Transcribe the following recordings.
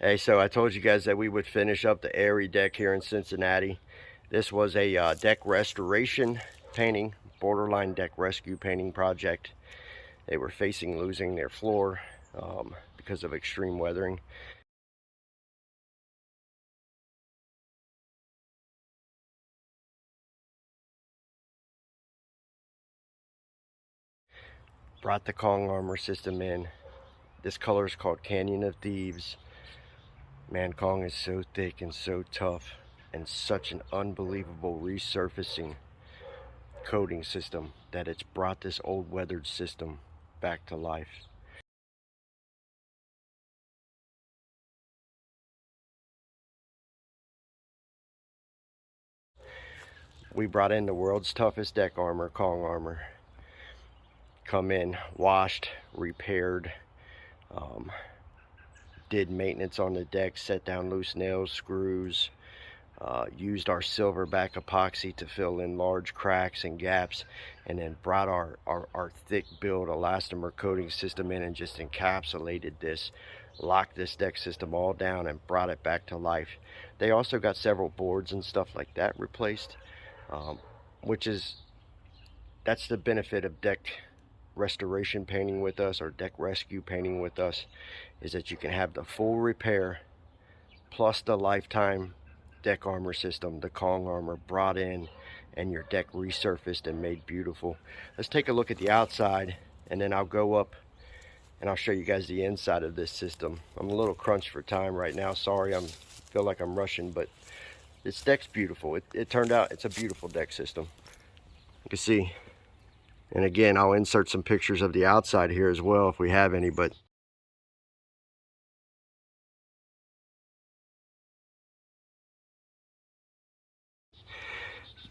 Hey, so I told you guys that we would finish up the Airy deck here in Cincinnati. This was a deck restoration painting, borderline deck rescue painting project. They were facing losing their floor because of extreme weathering. Brought the Kong armor system in. This color is called Canyon of Thieves. Man, Kong is so thick and so tough and such an unbelievable resurfacing coating system that it's brought this old weathered system back to life. We brought in the world's toughest deck armor, Kong armor. Come in, washed, repaired, did maintenance on the deck, set down loose nails, screws, used our silverback epoxy to fill in large cracks and gaps, and then brought our thick build elastomer coating system in and just encapsulated this, locked this deck system all down and brought it back to life. They also got several boards and stuff like that replaced, that's the benefit of deck restoration painting with us, or deck rescue painting with us, is that you can have the full repair plus the lifetime deck armor system, the Kong armor, brought in, and your deck resurfaced and made beautiful. Let's take a look at the outside, and then I'll go up and I'll show you guys the inside of this system. I'm a little crunched for time right now, sorry, I feel like I'm rushing, but this deck's beautiful. It turned out it's a beautiful deck system. You can see, and again, I'll insert some pictures of the outside here as well if we have any, but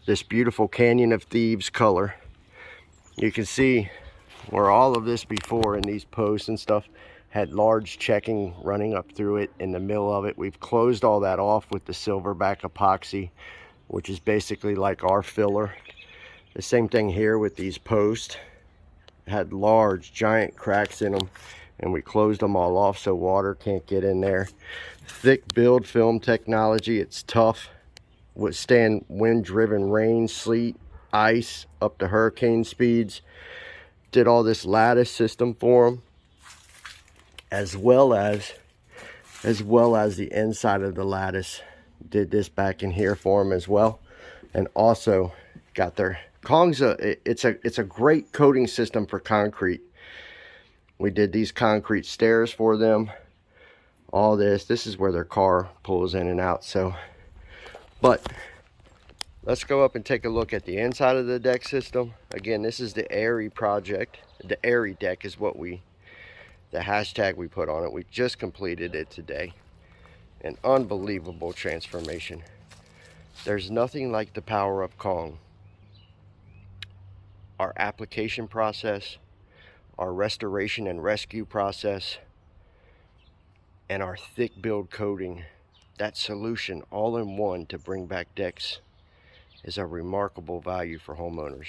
this beautiful Canyon of Thieves color. You can see where all of this before in these posts and stuff had large checking running up through it in the middle of it. We've closed all that off with the silverback epoxy, which is basically like our filler. The same thing here with these posts. Had large giant cracks in them, and we closed them all off so water can't get in there. Thick build film technology. It's tough, withstand wind driven rain, sleet, ice up to hurricane speeds. Did all this lattice system for them, as well as the inside of the lattice. Did this back in here for them as well, and also got their Kong's it's a great coating system for concrete. We did these concrete stairs for them. All this is where their car pulls in and out. So, but let's go up and take a look at the inside of the deck system. Again, this is the Airy project. The Airy deck is what the hashtag we put on it. We just completed it today. An unbelievable transformation. There's nothing like the power of Kong. Our application process, our restoration and rescue process, and our thick build coating, that solution all in one to bring back decks, is a remarkable value for homeowners.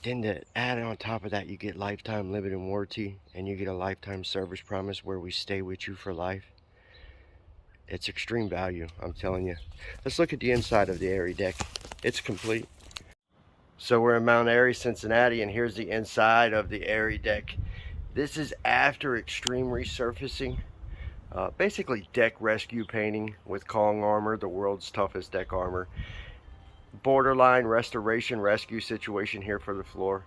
Then to add on top of that, you get lifetime limited warranty, and you get a lifetime service promise where we stay with you for life. It's extreme value, I'm telling you. Let's look at the inside of the Airy deck. It's complete. So we're in Mount Airy, Cincinnati, and here's the inside of the Airy deck. This is after extreme resurfacing. Basically deck rescue painting with Kong armor, the world's toughest deck armor. Borderline restoration rescue situation here for the floor.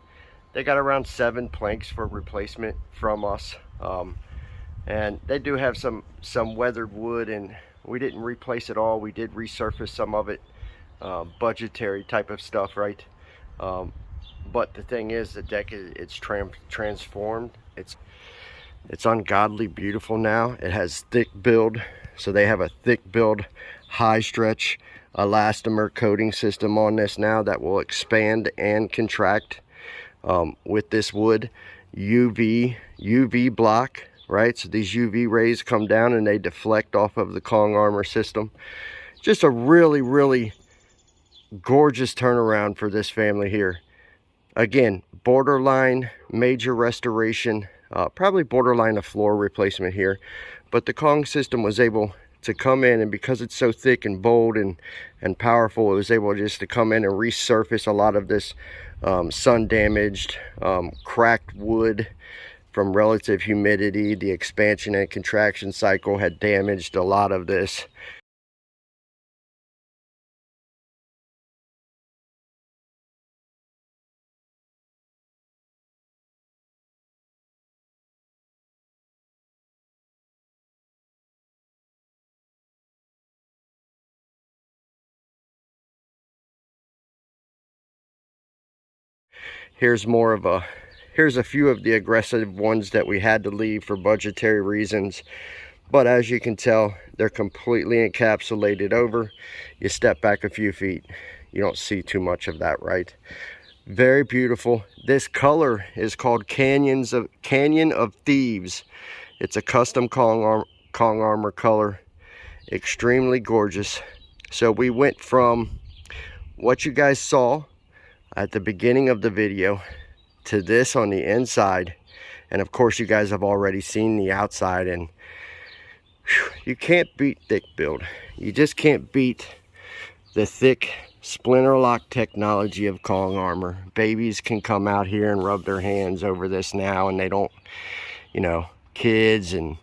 They got around 7 planks for replacement from us. And they do have some weathered wood, and we didn't replace it all. We did resurface some of it. Budgetary type of stuff, right? But the thing is, the deck it's transformed. It's ungodly beautiful now. It has thick build, so they have a thick build, high stretch elastomer coating system on this now that will expand and contract with this wood. UV block, right? So these UV rays come down and they deflect off of the Kong armor system. Just a really gorgeous turnaround for this family here. Again, borderline major restoration, probably borderline a floor replacement here, but the Kong system was able to come in, and because it's so thick and bold and powerful, it was able just to come in and resurface a lot of this sun damaged, cracked wood from relative humidity. The expansion and contraction cycle had damaged a lot of this. Here's a few of the aggressive ones that we had to leave for budgetary reasons. But as you can tell, they're completely encapsulated over. You step back a few feet, you don't see too much of that, right? Very beautiful. This color is called Canyon of Thieves. It's a custom Kong Armor color. Extremely gorgeous. So we went from what you guys saw at the beginning of the video to this on the inside, and of course you guys have already seen the outside, and whew, you can't beat thick build. You just can't beat the thick splinter lock technology of Kong Armor. Babies can come out here and rub their hands over this now, and they don't, you know, kids, and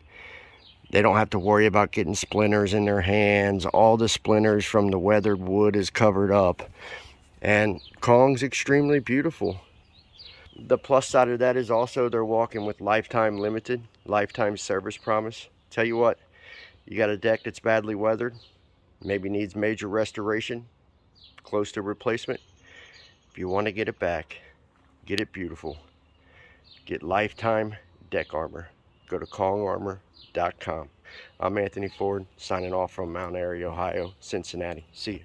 they don't have to worry about getting splinters in their hands. All the splinters from the weathered wood is covered up, and Kong's extremely beautiful. The plus side of that is also they're walking with lifetime limited, lifetime service promise. Tell you what, you got a deck that's badly weathered, maybe needs major restoration, close to replacement. If you want to get it back, get it beautiful, get lifetime deck armor. Go to kongarmor.com. I'm Anthony Ford, signing off from Mount Airy, Ohio, Cincinnati. See you.